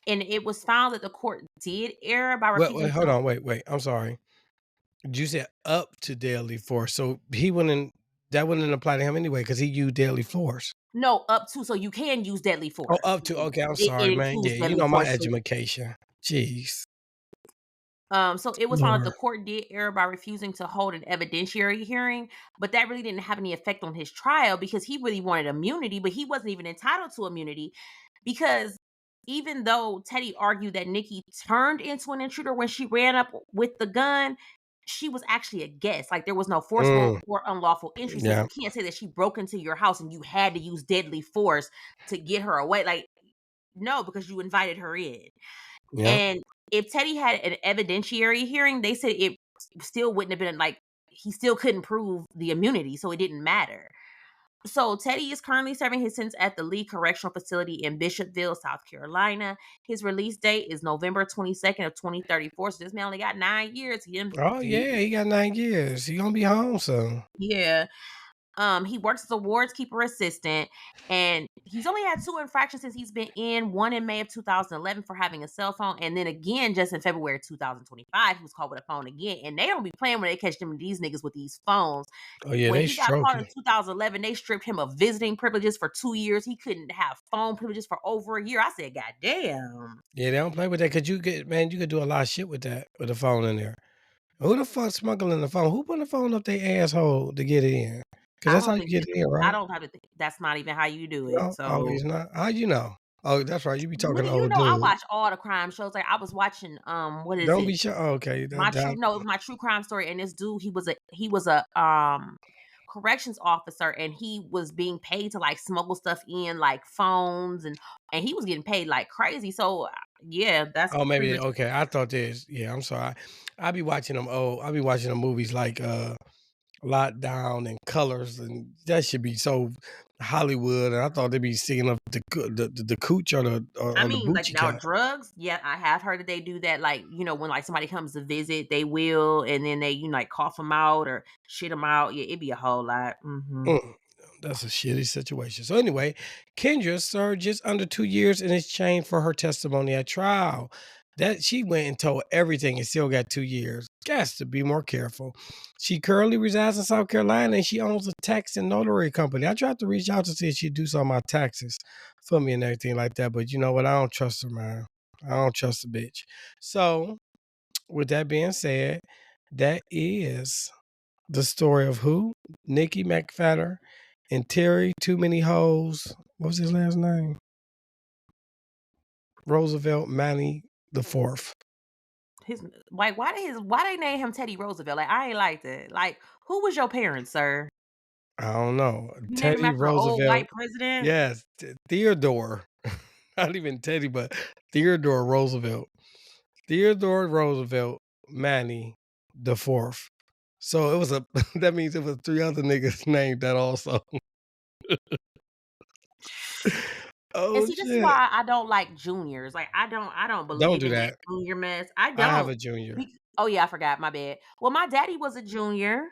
And it was found that the court did err by Wait, refusing hold to on, wait. I'm sorry. You said up to deadly force, so he wouldn't that wouldn't apply to him anyway because he used deadly force. no up to so you can use deadly Oh, force. up to okay, I'm It sorry, man. includes Yeah, you deadly know my force. So education. Jeez, So it was found that Lord. the court did err by refusing to hold an evidentiary hearing, but that really didn't have any effect on his trial because he really wanted immunity, but he wasn't even entitled to immunity because even though Teddy argued that Nikki turned into an intruder when she ran up with the gun, she was actually a guest. Like there was no forcible Mm, or unlawful entry. So yeah, you can't say that she broke into your house and you had to use deadly force to get her away. Like, no, because you invited her in. yeah. And if Teddy had an evidentiary hearing, they said it still wouldn't have been like he still couldn't prove the immunity, so it didn't matter. So Teddy is currently serving his sentence at the Lee Correctional Facility in Bishopville, South Carolina. His release date is November 22nd of 2034. So this man only got 9 years. Oh yeah, he got 9 years. He gonna be home soon. Yeah. He works as a wards keeper assistant, and he's only had two infractions since he's been in. One in May of 2011 for having a cell phone, and then again just in February 2025, he was caught with a phone again. And they don't be playing when they catch them these niggas with these phones. Oh yeah, When they he got caught in stroking. 2011, they stripped him of visiting privileges for 2 years. He couldn't have phone privileges for over a year. I said, God damn. Yeah, they don't play with that because you could do a lot of shit with that with the phone in there. Who the fuck smuggling the phone? Who put the phone up their asshole to get it in? Because I that's how don't you think get that, it in, I right? don't have to think that's not even how you do it. No? Oh, So he's not? How you know? Oh, that's right. You be talking nigga, to you old know I dude. watch all the crime shows. Like I was watching what is Don't it? be sure. Oh, okay, My true that no, it was my true crime story, and this dude, he was a corrections officer, and he was being paid to like smuggle stuff in, like phones, and he was getting paid like crazy. So yeah, that's oh, pretty maybe much okay, I thought this yeah, I'm sorry. I be watching them I be watching the movies like, Lockdown and Colors, and that should be so Hollywood, and I thought they'd be singing of the cooch I or the mean, like Boochie now Cat. drugs, yeah, I have heard that they do that. Like when like somebody comes to visit, they will, and then they like cough them out or shit them out. Yeah, it'd be a whole lot. Mm, that's a shitty situation. So anyway, Kendra served just under 2 years in exchange for her testimony at trial. That she went and told everything and still got 2 years. Got to be more careful. She currently resides in South Carolina and she owns a tax and notary company. I tried to reach out to see if she'd do some of my taxes for me and everything like that, but you know what? I don't trust her, man. I don't trust the bitch. So, with that being said, that is the story of who? Nikki McPhatter and Terry Too Many Hoes. What was his last name? Roosevelt Manny the Fourth. His like why they name him Teddy Roosevelt? Like I ain't like that. Like who was your parents, sir? I don't know. You named him Teddy after an old Roosevelt. white president? Yes, Theodore. Not even Teddy, but Theodore Roosevelt. Theodore Roosevelt Manny the Fourth. So it was a that means it was 3 other niggas named that also. And Oh see, this is shit. why I don't like juniors. Like I don't Don't believe do in that that. junior mess. I I have don't. a junior. Oh yeah, I forgot. My bad. Well, my daddy was a junior.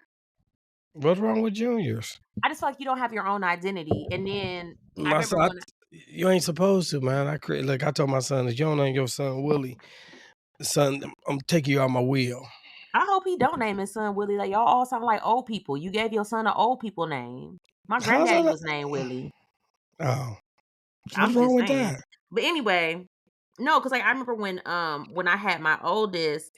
What's wrong with juniors? I just feel like you don't have your own identity. And then I My remember son, when you ain't supposed to, man. Look, I told my son, if you don't name your son Willie, son, I'm taking you out my wheel. I hope he don't name his son Willie. Like y'all all sound like old people. You gave your son an old people name. My How's granddaddy that? was named Willie. Oh, what's I'm wrong just with saying. that? But anyway, no, because like I remember when I had my oldest,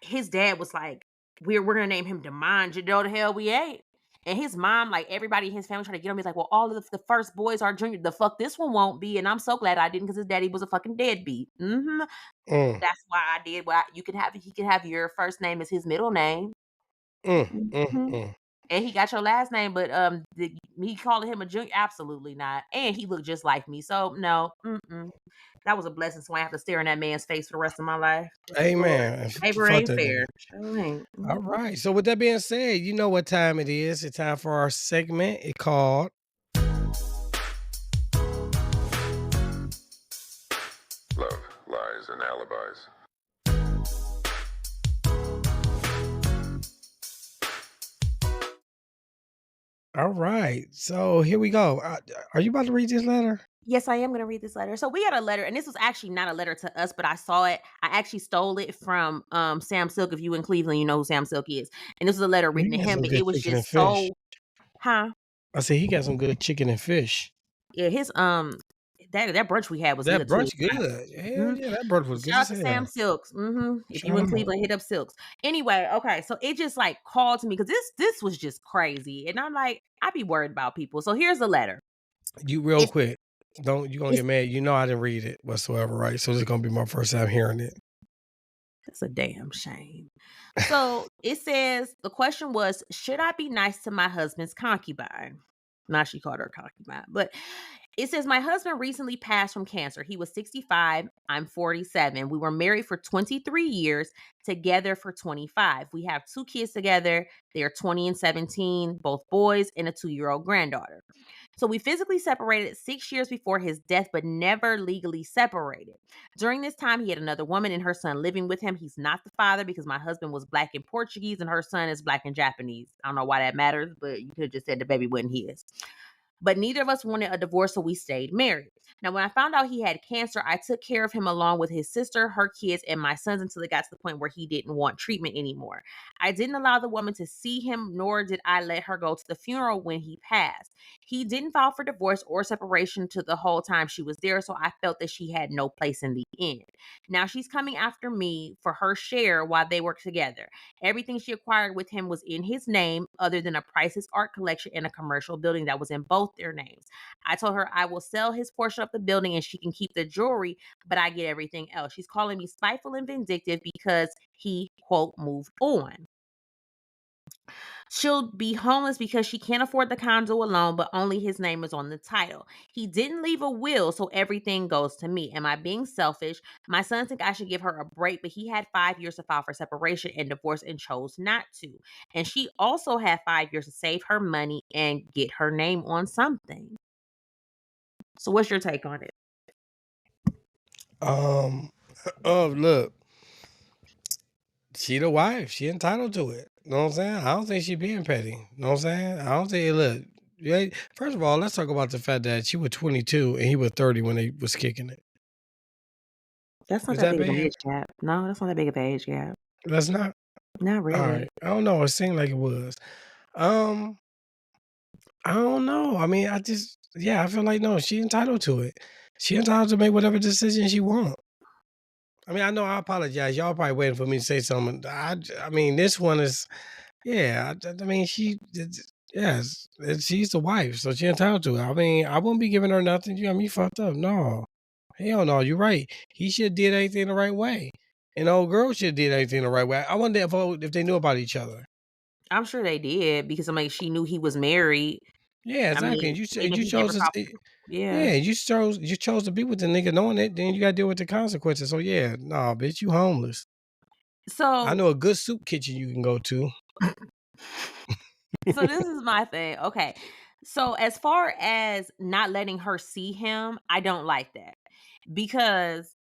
his dad was like, we're gonna name him Demond. You know the hell we ain't. And his mom, like everybody in his family tried to get him. He's like, well, all of the first boys are junior. The fuck this one won't be. And I'm so glad I didn't because his daddy was a fucking deadbeat. Mm, That's why I did what he could have your first name as his middle name. mm, mm, Mhm. mm. And he got your last name, but me calling him a junior, absolutely not. And he looked just like me, so no. That was a blessing. So I have to stare in that man's face for the rest of my life. Lord, Amen. neighbor Fuck ain't that nigga. fair. Sure ain't. All right. So with that being said, you know what time it is. It's time for our segment. It called Love, Lies, and Alibis. All right. So here we go. Are you about to read this letter? Yes, I am going to read this letter. So we got a letter, and this was actually not a letter to us, but I saw it. I actually stole it from Sam Silk. If you in Cleveland, you know who Sam Silk is. And this was a letter written He to got him, some but good it was chicken and just fish. so, huh? I said he got some good chicken and fish. Yeah, his that brunch we had was That good too. brunch good. Hell Mhm. yeah, that brunch was good Shout out as to hell. Sam Silks. If you Shout in him out. Cleveland, hit up Silks. Anyway, okay, so it just like called to me because this was just crazy, and I'm like, I be worried about people. So here's the letter. You real It's quick. Don't you gonna it's get mad. You know I didn't read it whatsoever, right? So this is gonna be my first time hearing it. That's a damn shame. So it says the question was, should I be nice to my husband's concubine? Not she called her concubine, but it says my husband recently passed from cancer. He was 65. I'm 47. We were married for 23 years, together for 25. We have 2 kids together. They are 20 and 17, both boys, and a 2-year-old granddaughter. So we physically separated 6 years before his death, but never legally separated. During this time, he had another woman and her son living with him. He's not the father because my husband was Black and Portuguese and her son is Black and Japanese. I don't know why that matters, but you could have just said the baby wasn't his. But neither of us wanted a divorce, so we stayed married. Now, when I found out he had cancer, I took care of him along with his sister, her kids, and my sons until it got to the point where he didn't want treatment anymore. I didn't allow the woman to see him, nor did I let her go to the funeral when he passed. He didn't file for divorce or separation to the whole time she was there, so I felt that she had no place in the end. Now she's coming after me for her share while they work together. Everything she acquired with him was in his name, other than a priceless art collection and a commercial building that was in both their names. I told her I will sell his portion of the building and she can keep the jewelry, but I get everything else. She's calling me spiteful and vindictive because he, quote, moved on. She'll be homeless because she can't afford the condo alone, but only his name is on the title. He didn't leave a will, so everything goes to me. Am I being selfish? My son think I should give her a break, but he had 5 years to file for separation and divorce and chose not to. And she also had 5 years to save her money and get her name on something. So what's your take on it? Oh look, she the wife. She entitled to it. You know what I'm saying? I don't think she being petty. You know what I'm saying? I don't think look. Yeah, first of all, let's talk about the fact that she was 22 and he was 30 when they was kicking it. That's not Is that that big of an bad? age gap. No, that's not that big of an age gap. That's not. Not All really. right. I don't know. It seemed like it was. Um, I don't know. I mean, I feel like no, she entitled to it. She entitled to make whatever decision she want. I mean, I know I apologize. Y'all probably waiting for me to say something. I mean, this one is, yeah. I mean, yes, she's the wife, so she entitled to it. I mean, I wouldn't be giving her nothing. You got me fucked up. No, hell no. You're right. He should have did everything the right way, and the old girl should have did everything the right way. I wonder if they knew about each other. I'm sure they did because I'm like she knew he was married. Yeah, I exactly. mean, And even you he never chose talked. yeah, Yeah. you chose to be with the nigga knowing it. Then you got to deal with the consequences. So yeah, nah, bitch, you homeless. I So know a good soup kitchen you can go to. so this is my thing. Okay. So as far as not letting her see him, I don't like that. Because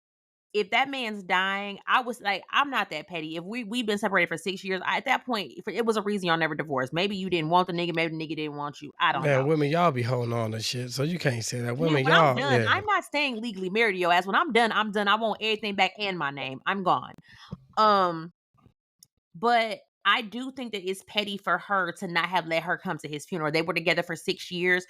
if that man's dying, I was like, I'm not that petty. If we've been separated for 6 years, at that point, it was a reason y'all never divorced. Maybe you didn't want the nigga, maybe the nigga didn't want you. I don't Man, know. women, y'all be holding on to shit, so you can't say that. Man, Women, when I'm y'all, done, yeah. I'm not staying legally married to your ass. When I'm done, I'm done. I want everything back and my name. I'm gone. Um, but I do think that it's petty for her to not have let her come to his funeral. They were together for 6 years.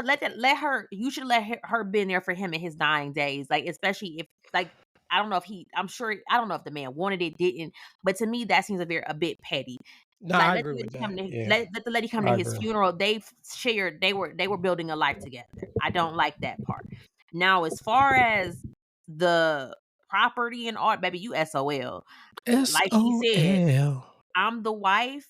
Let her. You should let her been there for him in his dying days. Like especially if like I don't know if he. I'm sure I don't know if the man wanted it, didn't. But to me, that seems a bit petty. No, Like I agree with that. Yeah, let the lady come to I his agree. funeral. They've shared. They were building a life together. I don't like that part. Now, as far as the property and art, baby, you SOL. Like she said, SOL. I'm the wife.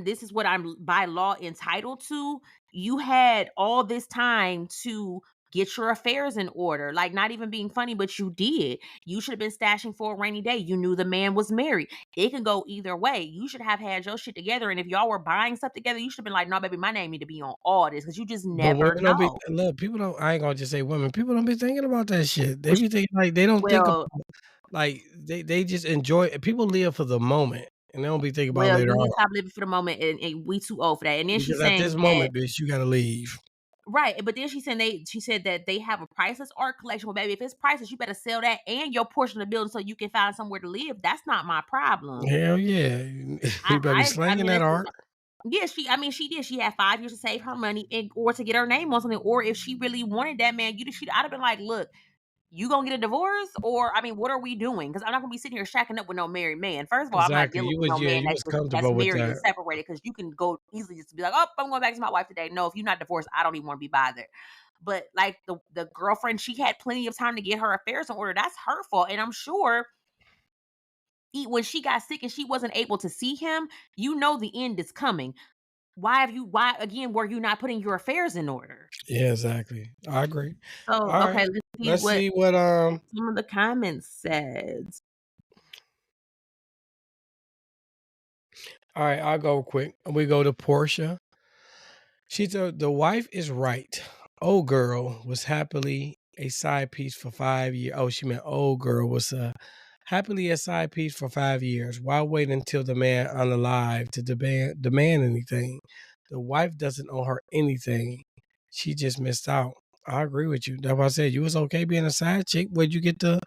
This is what I'm by law entitled to. You had all this time to get your affairs in order. Like, not even being funny, but you did. You should have been stashing for a rainy day. You knew the man was married. It can go either way. You should have had your shit together. And if y'all were buying stuff together, you should have been like, no, baby, my name need to be on all this because you just But never women don't be know. look. People don't. I ain't gonna just say women. People don't be thinking about that shit. They be thinking like they don't think Well, about like they just enjoy. People live for the moment, and they don't be thinking about well, later you need to on. stop living for the moment, and we too old for that. And then she's Because at saying this that moment, bitch, you gotta leave. right, but then she said that they have a priceless art collection. Well, baby, if it's priceless, you better sell that and your portion of the building so you can find somewhere to live. That's not my problem. Hell yeah, you better be I slanging mean, that that's art. yeah. She did. She had 5 years to save her money or to get her name on something. Or if she really wanted that man, I'd have been like, look, you gonna get a divorce, or I mean, what are we doing? Because I'm not gonna be sitting here shacking up with no married man. First of all, I'm not Exactly. dealing with no man You was that's comfortable with married and that. separated. Because you can go easily just be like, oh, I'm going back to my wife today. No, if you're not divorced, I don't even want to be bothered. But like the girlfriend, she had plenty of time to get her affairs in order. That's her fault, and I'm sure when she got sick and she wasn't able to see him, the end is coming. Why again were you not putting your affairs in order? Yeah, exactly. I agree. So All okay, right. let's see Let's what see what some of the comments said. all right, I'll go quick. We go to Portia. She said the wife is right. Old girl was happily a side piece for 5 years. Oh, she meant old girl was happily a side piece for 5 years. Why wait until the man unalive to demand anything? The wife doesn't owe her anything. She just missed out. I agree with you. That's why I said you was okay being a side chick. Where'd you get the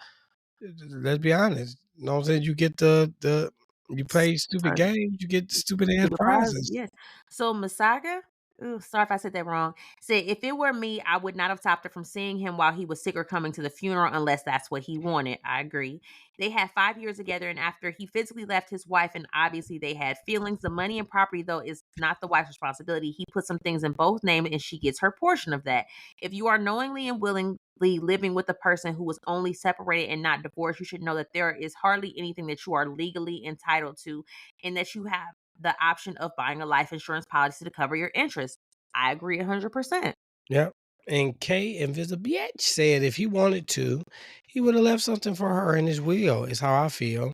let's be honest. You know what I'm saying? You get the you play stupid games, you get stupid ass Stupid prize, prizes. yes. So Masaga, ooh, sorry if I said that wrong. Said if it were me, I would not have stopped her from seeing him while he was sick or coming to the funeral unless that's what he wanted. I agree. They had 5 years together, and after he physically left his wife, and obviously they had feelings. The money and property, though, is not the wife's responsibility. He put some things in both names, and she gets her portion of that. If you are knowingly and willingly living with a person who was only separated and not divorced, you should know that there is hardly anything that you are legally entitled to, and that you have the option of buying a life insurance policy to cover your interests. I agree 100%. Yep. And K Invisibietch said if he wanted to, he would have left something for her in his will, is how I feel.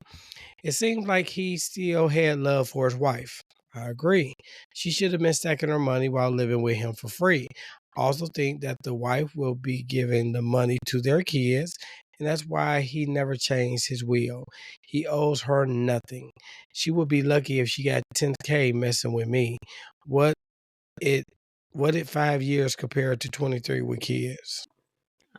It seems like he still had love for his wife. I agree. She should have been stacking her money while living with him for free. Also think that the wife will be giving the money to their kids, and that's why he never changed his will. He owes her nothing. She would be lucky if she got 10K messing with me. What it what did 5 years compared to 23 with kids?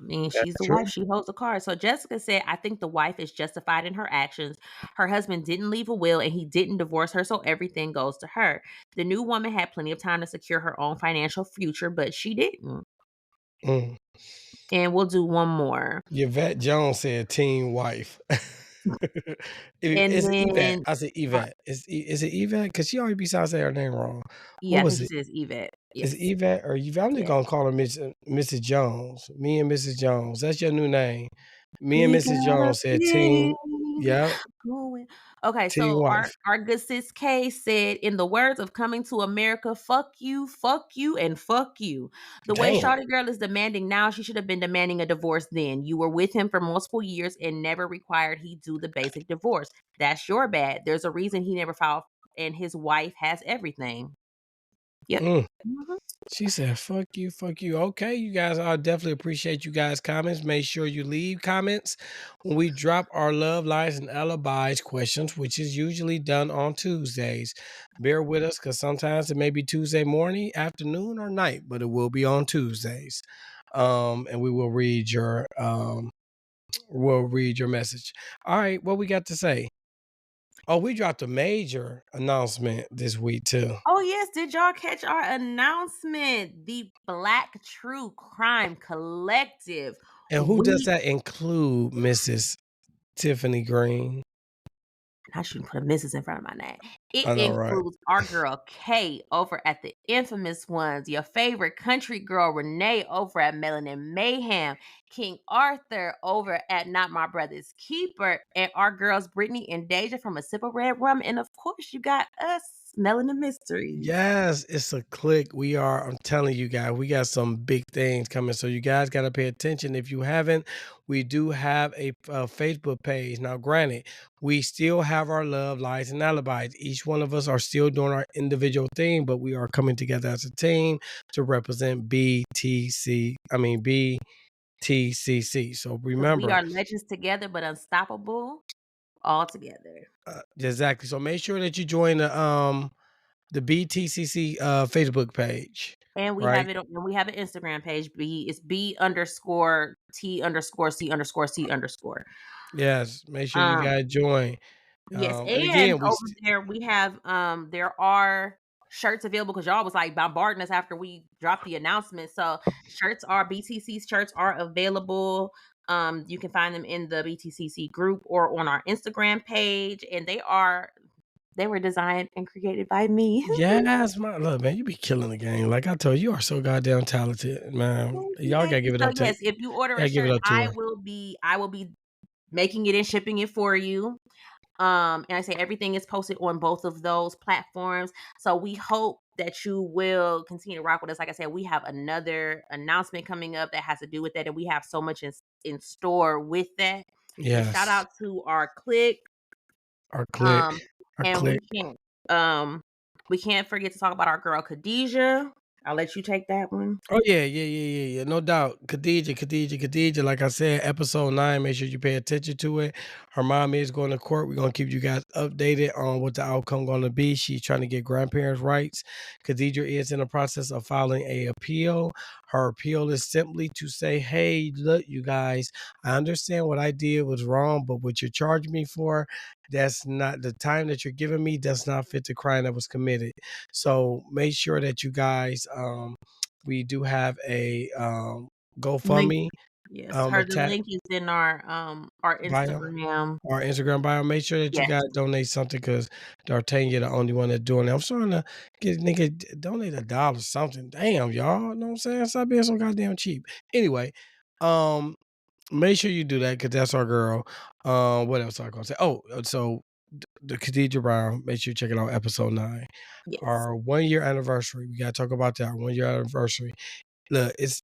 I mean, That's she's the true. wife. She holds the card. So Jessica said, I think the wife is justified in her actions. Her husband didn't leave a will and he didn't divorce her, so everything goes to her. The new woman had plenty of time to secure her own financial future, but she didn't. Mm. And we'll do one more. Yvette Jones said teen wife. And Is it Yvette? then, I said Yvette. Is it Yvette? Because she always be trying to say her name wrong. What yeah, I think was she it? says Yvette. Is it Yes. Yvette or Yvette? I'm just Yes. gonna call her Mrs. Jones. Me and Mrs. Jones. That's your new name. Me and We Mrs. got a Jones said teen. thing Yep, going. Okay, teen so wife. our good sis K said, in the words of Coming to America, fuck you, and fuck you. The way Damn. Shawty Girl is demanding now, she should have been demanding a divorce then. You were with him for multiple years and never required he do the basic divorce. That's your bad. There's a reason he never filed, and his wife has everything. Yep. Mm. Mhm. She said, fuck you, fuck you. Okay, you guys, I definitely appreciate you guys' comments. Make sure you leave comments when we drop our love, lies, and alibis questions, which is usually done on Tuesdays. Bear with us because sometimes it may be Tuesday morning, afternoon, or night, but it will be on Tuesdays. And we will read your message. All right, what we got to say? Oh, we dropped a major announcement this week too. Oh, yes. Did y'all catch our announcement? The Black True Crime Collective. And who does that include, Mrs. Tiffany Green? I shouldn't put a Mrs. in front of my name. It I know, right? includes our girl Kay over at the Infamous Ones, your favorite country girl Renee over at Melanin Mayhem, King Arthur over at Not My Brothaz Keeper, and our girls Brittany and Deja from A Sip of Redrum, and of course you got us, Melanin Mysteries. Yes, it's a clique. I'm telling you guys, we got some big things coming. So you guys got to pay attention. If you haven't, we do have a Facebook page. Now, granted, we still have our love, lies, and alibis. Each one of us are still doing our individual thing, but we are coming together as a team to represent BTCC. So 'Cause we remember, are legends together, but unstoppable all together. exactly. So make sure that you join the BTCC Facebook page, And we right? have it on, and we have an Instagram page. It's B_T_C_C_C_. Yes, make sure you Um, guys join. yes, And and again, over there we have there are shirts available because y'all was like bombarding us after we dropped the announcement. So shirts are BTC shirts are available. You can find them in the BTCC group or on our Instagram page, and they were designed and created by me. yes, look, man, you be killing the game. Like I told you, you are so goddamn talented, man. Thank you, Y'all thank gotta you. give it So up to, yes, if you order a gotta give it shirt, up to her. I will be making it and shipping it for you. And I say everything is posted on both of those platforms. So we hope that you will continue to rock with us. Like I said, we have another announcement coming up that has to do with that, and we have so much in store with that. And shout Yes, out to our clique. our clique, Um, our and clique. we can't forget to talk about our girl Khadijah. I'll let you take that one. Oh yeah. No doubt. Khadijah. Like I said, episode 9. Make sure you pay attention to it. Her mom is going to court. We're gonna keep you guys updated on what the outcome going to be. She's trying to get grandparents' rights. Khadijah is in the process of filing a appeal. Her appeal is simply to say, "Hey, look, you guys, I understand what I did was wrong, but what you're charging me for, that's not the time that you're giving me. Does not fit the crime that was committed." So make sure that you guys we do have a Link, GoFundMe yes, the attached link is in our bio Instagram. or Instagram bio. Make sure that you Yes. guys donate something because D'Artagnan the only one that's doing it. I'm starting to get nigga donate $1 something. Damn, y'all. Know what I'm saying? Stop being so goddamn cheap. Anyway, make sure you do that because that's our girl. What else I gonna say? Oh, so the Khadijah Brown. Make sure you check it out. Episode 9. Yes. Our 1-year anniversary. We gotta talk about that. Our 1-year anniversary. Look, it's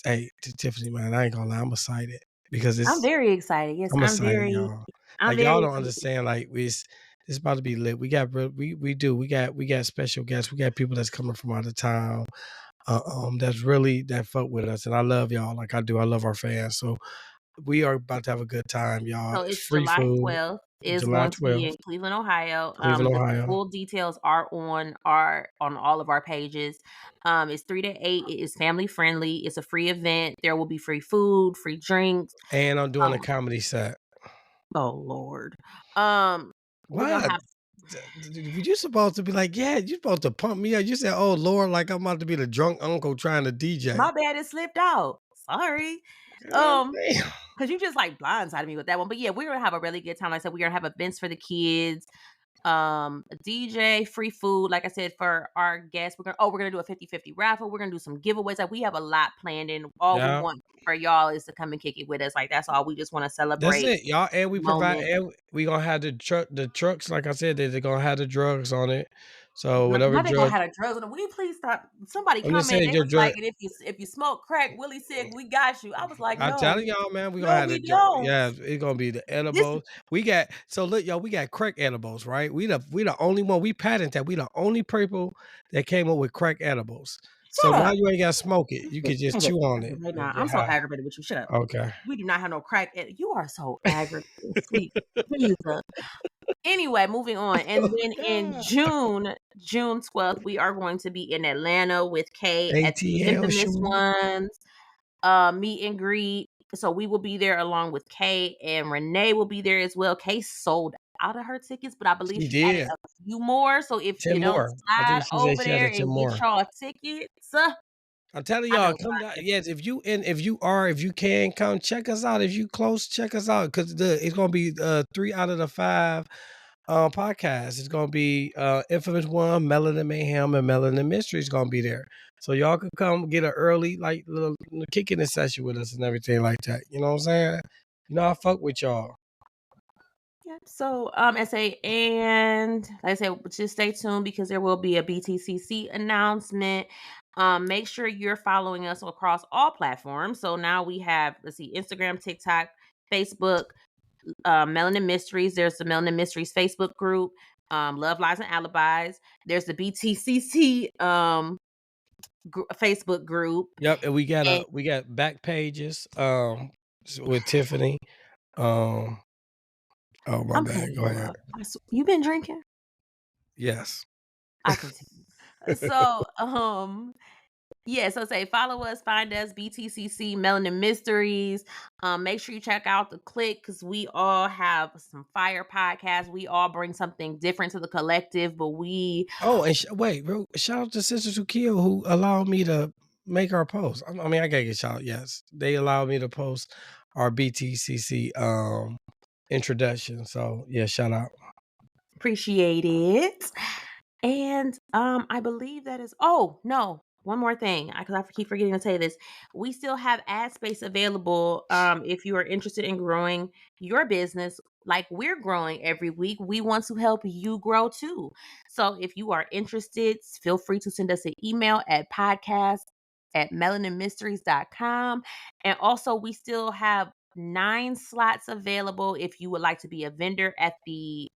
Tiffany, man. I ain't gonna lie. I'm excited because I'm very excited. Yes, I'm excited, y'all. I'm Like y'all very don't excited. understand. Like it's about to be lit. We got we got special guests. We got people that's coming from out of town. That's really that fuck with us, and I love y'all like I do. I love our fans. So we are about to have a good time, y'all. So It's it's free July food. 12th. Is July going to be 12th, in Cleveland, Ohio. Cleveland, The Ohio. full details are on all of our pages. It's 3 to 8. It is family friendly. It's a free event. There will be free food, free drinks. And I'm doing a comedy set. Oh Lord. We're gonna What? have You supposed to be like, yeah, you supposed to pump me up. You said, oh Lord, like I'm about to be the drunk uncle trying to DJ. my bad, it slipped out. Sorry. God damn. Because you just like blindsided me with that one. But yeah, we're gonna have a really good time. Like I said, we're gonna have events for the kids, a DJ, free food. Like I said, for our guests, we're gonna do a 50-50 raffle. We're gonna do some giveaways. Like we have a lot planned, and all we want for y'all is to come and kick it with us. Like that's all. We just want to celebrate. That's it, y'all. And we provide, moment. and we gonna have the trucks. Like I said, they're gonna have the drugs on it. So whatever Now they gonna drug. have a drugs. Will you please stop? Somebody I'm just commented. saying, They your was drug. like, and if you smoke crack, Willie said we got you. I was like, I'm no, telling y'all, man, we gonna no, have we the drug. don't. Yeah, it's gonna be the This edibles. We got look, y'all, we got crack edibles, right? We the only one. We patent that. We the only people that came up with crack edibles. So shut now up. you ain't gotta smoke it. You can just chew on it. Right now, and get I'm so high. aggravated with you. Shut up. Okay. We do not have no crack. You are so aggravated. Sweet Jesus. Anyway, moving on. And Oh, then in June 12th, we are going to be in Atlanta with Kay at the ATL Infamous show. Ones meet and greet. So we will be there along with Kay, and Renee will be there as well. Kay sold out of her tickets, but I believe she added a few more. So if 10 you don't more. I slide think she said over she there added 10 and more. get y'all tickets, I'm telling I y'all, know come down. Yes, if you can come check us out. If you close, check us out because it's gonna be 3 out of the 5 podcasts. It's gonna be Infamous One, Melanin Mayhem, and Melanin Mysteries gonna be there. So y'all can come get an early like little kicking session with us and everything like that. You know what I'm saying? You know I fuck with y'all. Yep. So, and like I said, just stay tuned because there will be a BTCC announcement. Make sure you're following us across all platforms. So now we have, Instagram, TikTok, Facebook, Melanin Mysteries. There's the Melanin Mysteries Facebook group, Love, Lies, and Alibis. There's the BTCC Facebook group. Yep, and we got back pages with Tiffany. Oh my bad. Go ahead. You been drinking? Yes. I can see. So, yeah, so follow us, find us, BTCC, Melanin Mysteries. Make sure you check out the clique because we all have some fire podcasts. We all bring something different to the collective, but we. Oh, and wait, bro! Shout out to Sisters Who Kill who allowed me to make our post. I mean, I gotta get shout. Yes, they allowed me to post our BTCC introduction. So yeah, shout out. Appreciate it. And I believe that is. Oh no, one more thing, because I keep forgetting to tell you this. We still have ad space available. If you are interested in growing your business like we're growing every week, we want to help you grow too. So if you are interested, feel free to send us an email at podcast@melaninmysteries.com. And also, we still have 9 slots available if you would like to be a vendor at the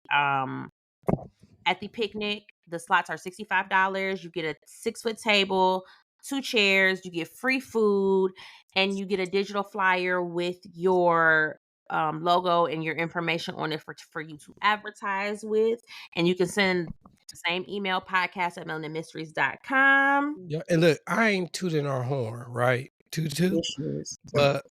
picnic. The slots are $65. You get a 6-foot table, 2 chairs, you get free food, and you get a digital flyer with your logo and your information on it for you to advertise with. And you can send the same email, podcast@melaninmysteries.com. Yeah, and look, I ain't tooting our horn, right? Toot, but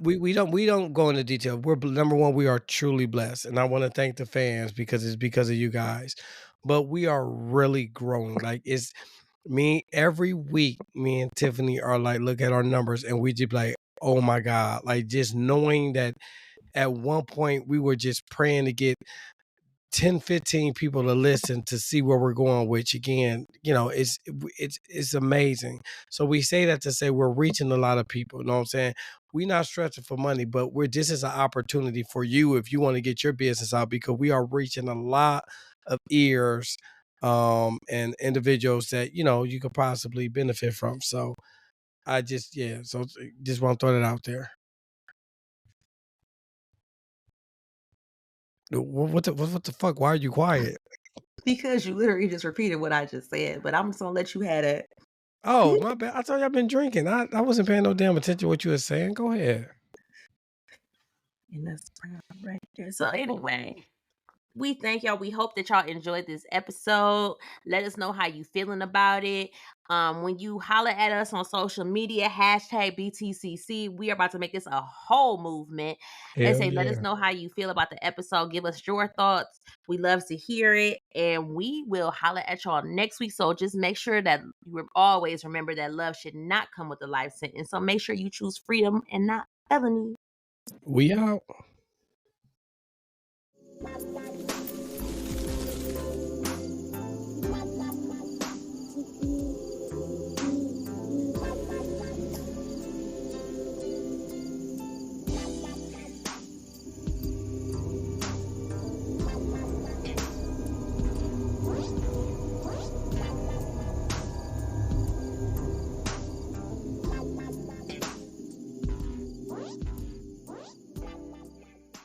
we don't go into detail. We're number one. We are truly blessed, and I want to thank the fans because it's because of you guys. But we are really growing. Like it's me every week. Me and Tiffany are like, look at our numbers, and we just like, oh my god, like just knowing that at one point we were just praying to get 10, 15 people to listen to see where we're going, which again, you know, it's amazing. So we say that to say we're reaching a lot of people. You know what I'm saying? We're not stretching for money, but this is an opportunity for you if you want to get your business out because we are reaching a lot of ears and individuals that, you know, you could possibly benefit from. So I just just want to throw that out there. What the fuck? Why are you quiet? Because you literally just repeated what I just said, but I'm just gonna let you have it. Oh, my bad. I told you I've been drinking. I wasn't paying no damn attention to what you were saying. Go ahead. And that's proud right there. So anyway, we thank y'all. We hope that y'all enjoyed this episode. Let us know how you feeling about it. When you holler at us on social media, hashtag BTCC, we are about to make this a whole movement. And Hell say, let us yeah. know how you feel about the episode. Give us your thoughts. We love to hear it. And we will holler at y'all next week. So just make sure that you always remember that love should not come with a life sentence. So make sure you choose freedom and not felony. We out.